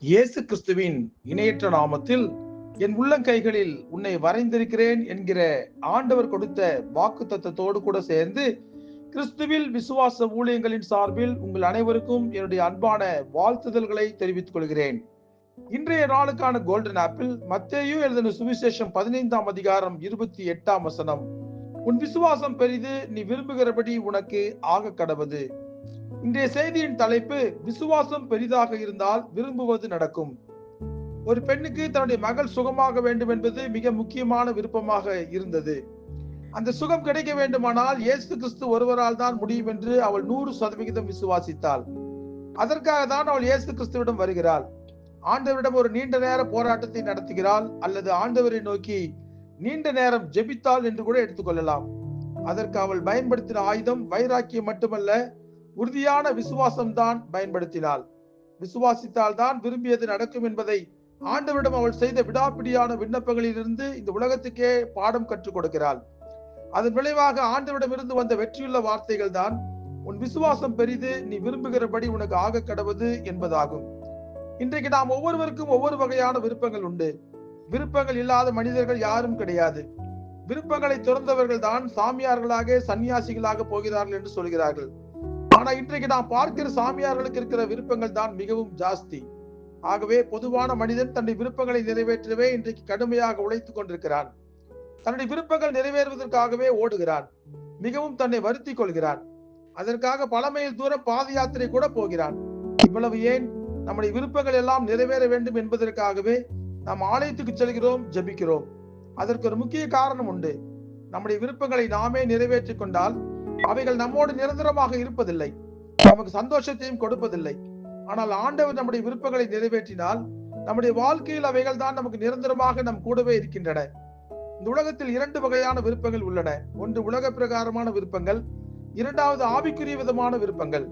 இயேசு கிறிஸ்துவின் இணையற்ற நாமத்தில் என் உள்ளங்கைகளில் உன்னை வரைந்திருக்கிறேன் என்கிற ஆண்டவர் கொடுத்த வாக்குத்தத்தத்தோடு கூட சேர்ந்து கிறிஸ்துவில் விசுவாச ஊழியங்களின் சார்பில் உங்கள் அனைவருக்கும் என்னுடைய அன்பான வாழ்த்துதல்களை தெரிவித்துக் கொள்கிறேன். இன்றைய நாளுக்கான கோல்டன் ஆப்பிள் மத்தேயு எழுதின சுவிசேஷம் 15ஆம் அதிகாரம் 28ஆம் வசனம். உன் விசுவாசம் பெரிது, நீ விரும்புகிறபடி உனக்கு ஆக கடவது. இன்றைய செய்தியின் தலைப்பு, விசுவாசம் பெரிதாக இருந்தால் விரும்புவது நடக்கும். ஒரு பெண்ணுக்கு தன்னுடைய மகள் சுகமாக வேண்டும் என்பது மிக முக்கியமான விருப்பமாக இருந்தது. அந்த சுகம் கிடைக்க வேண்டுமானால் இயேசு கிறிஸ்து ஒருவரால் தான் முடியும் என்று அவள் 100% விசுவாசித்தாள். அதற்காக தான் அவள் இயேசு கிறிஸ்துவிடம் வருகிறாள். ஆண்டவரிடம் ஒரு நீண்ட நேர போராட்டத்தை நடத்துகிறாள், அல்லது ஆண்டவரை நோக்கி நீண்ட நேரம் ஜெபித்தாள் என்று கூட எடுத்துக்கொள்ளலாம். அதற்கு அவள் பயன்படுத்தின ஆயுதம் வைராக்கியம் மட்டுமல்ல, உறுதியான விசுவாசம் தான் பயன்படுத்தினாள். விசுவாசித்தால் தான் விரும்பியது நடக்கும் என்பதை ஆண்டவரிடம் அவள் செய்த விடாப்பிடியான விண்ணப்பங்களிலிருந்து இந்த உலகத்துக்கே பாடம் கற்றுக் கொடுக்கிறாள். அதன் விளைவாக ஆண்டவரிடமிருந்து வந்த வெற்றியுள்ள வார்த்தைகள் தான், உன் விசுவாசம் பெரிது, நீ விரும்புகிறபடி உனக்கு ஆக கடவது என்பதாகும். இன்றைக்கு நாம் ஒவ்வொருவருக்கும் ஒவ்வொரு வகையான விருப்பங்கள் உண்டு. விருப்பங்கள் இல்லாத மனிதர்கள் யாரும் கிடையாது. விருப்பங்களை துறந்தவர்கள் தான் சாமியார்களாக சன்னியாசிகளாக போகிறார்கள் என்று சொல்கிறார்கள். ஆனா இன்றைக்கு நாம் பார்க்கிற சாமியார்களுக்கு இருக்கிற விருப்பங்கள் தான் மிகவும் ஜாஸ்தி. ஆகவே பொதுவான மனிதன் தன்னுடைய விருப்பங்களை நிறைவேற்றவே இன்றைக்கு கடுமையாக உழைத்துக் கொண்டிருக்கிறான். தன்னுடைய விருப்பங்கள் நிறைவேறுவதற்காகவே ஓடுகிறான். மிகவும் தன்னை வருத்திக் கொள்கிறான். அதற்காக பல மைல் தூரம் பாத யாத்திரை கூட போகிறான். இவ்வளவு ஏன்? நம்முடைய விருப்பங்கள் எல்லாம் நிறைவேற வேண்டும் என்பதற்காகவே நாம் ஆலயத்துக்கு செல்கிறோம், ஜெபிக்கிறோம். அதற்கு ஒரு முக்கிய காரணம் உண்டு. நம்முடைய விருப்பங்களை நாமே நிறைவேற்றிக் கொண்டால் அவைகள் நம்மோடு நிரந்தரமாக இருப்பதில்லை, நமக்கு சந்தோஷத்தையும் கொடுப்பதில்லை. ஆனால் ஆண்டவர் நம்முடைய விருப்பங்களை நிறைவேற்றினால் நம்முடைய வாழ்க்கையில் அவைகள் தான் நமக்கு நிரந்தரமாக நம் கூடவே இருக்கின்றன. இந்த உலகத்தில் 2 வகையான விருப்பங்கள் உள்ளன. ஒன்று உலக பிரகாரமான விருப்பங்கள், இரண்டாவது ஆவிக்குரிய விதமான விருப்பங்கள்.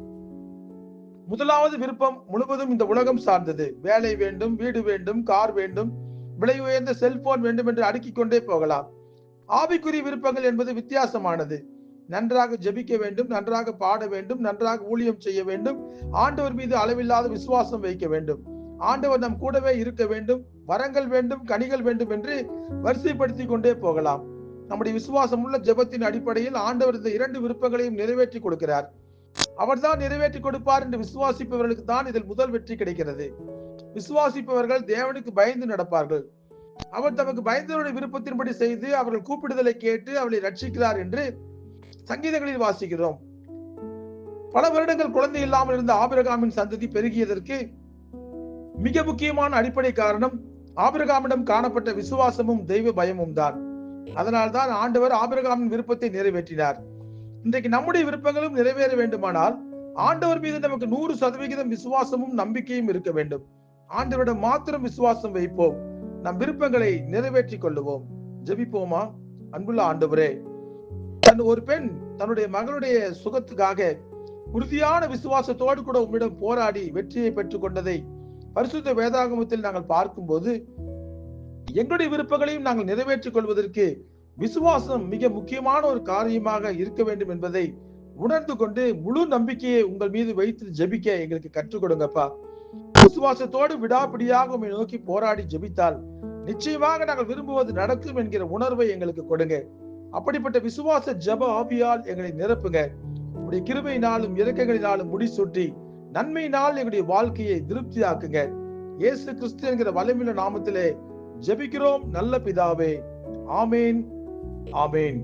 முதலாவது விருப்பம் முழுவதும் இந்த உலகம் சார்ந்தது. வேலை வேண்டும், வீடு வேண்டும், கார் வேண்டும், விலை உயர்ந்த செல்போன் வேண்டும் என்று அடுக்கிக் கொண்டே போகலாம். ஆவிக்குரிய விருப்பங்கள் என்பது வித்தியாசமானது. நன்றாக ஜெபிக்க வேண்டும், நன்றாக பாட வேண்டும், நன்றாக ஊழியம் செய்ய வேண்டும், ஆண்டவர் மீது அளவில்லாத விசுவாசம் வைக்க வேண்டும், ஆண்டவர் நம் கூடவே இருக்க வேண்டும், வரங்கள் வேண்டும், கனிகள் வேண்டும் என்று வரிசைப்படுத்தி கொண்டே போகலாம். நம்முடைய விசுவாசம் உள்ள ஜெபத்தின் அடிப்படையில் ஆண்டவர் இந்த 2 விருப்பங்களையும் நிறைவேற்றி கொடுக்கிறார். அவர் தான் நிறைவேற்றி கொடுப்பார் என்று விசுவாசிப்பவர்களுக்கு தான் இதில் முதல் வெற்றி கிடைக்கிறது. விசுவாசிப்பவர்கள் தேவனுக்கு பயந்து நடப்பார்கள். அவர் தமக்கு பயந்தவருடைய விருப்பத்தின்படி செய்து அவர்கள் கூப்பிடுதலை கேட்டு அவளை ரட்சிக்கிறார் என்று சங்கீதங்களில் வாசிக்கிறோம். பல வருடங்கள் குழந்தை இல்லாமல் இருந்த ஆபிரகாமின் சந்ததி பெருகியதற்கு மிக முக்கியமான அடிப்படை காரணம் ஆபிரகாமிடம் காணப்பட்ட விசுவாசமும் தெய்வ பயமும் தான். அதனால்தான் ஆண்டவர் ஆபிரகாமின் விருப்பத்தை நிறைவேற்றினார். இன்றைக்கு நம்முடைய விருப்பங்களும் நிறைவேற வேண்டுமானால் ஆண்டவர் மீது நமக்கு 100% விசுவாசமும் நம்பிக்கையும் இருக்க வேண்டும். ஆண்டவரிடம் மாத்திரம் விசுவாசம் வைப்போம், நம் விருப்பங்களை நிறைவேற்றிக் கொள்ளுவோம். ஜெபிப்போமா? அன்புள்ள ஆண்டவரே, ஒரு பெண் தன்னுடைய மகளுடைய சுகத்துக்காக உறுதியான விசுவாசத்தோடு கூட உம்மிடம் போராடி வெற்றியை பெற்றுக் கொண்டதை பரிசுத்த வேதாகமத்தில் நாங்கள் பார்க்கும்போது, எங்களுடைய விருப்பங்களையும் நாங்கள் நிறைவேற்றிக் கொள்வதற்கு விசுவாசம் மிக முக்கியமான ஒரு காரியமாக இருக்க வேண்டும் என்பதை உணர்ந்து கொண்டு முழு நம்பிக்கையை உங்கள் மீது வைத்து ஜெபிக்க எங்களுக்கு கற்றுக் கொடுங்கப்பா. விசுவாசத்தோடு விடாப்பிடியாக உம்மை நோக்கி போராடி ஜெபித்தால் நிச்சயமாக நாங்கள் விரும்புவது நடக்கும் என்கிற உணர்வை எங்களுக்கு கொடுங்க. அப்படிப்பட்ட விசுவாச ஜெப ஆவியால் எங்களை நிரப்புங்க. உங்களுடைய கிருபையினாலும் இரக்கங்களினாலும் முடிசூட்டி நன்மையினால் எங்களுடைய வாழ்க்கையை திருப்தியாக்குங்க. இயேசு கிறிஸ்து என்கிற வல்லமையுள்ள நாமத்திலே ஜெபிக்கிறோம் நல்ல பிதாவே. ஆமேன், ஆமேன்.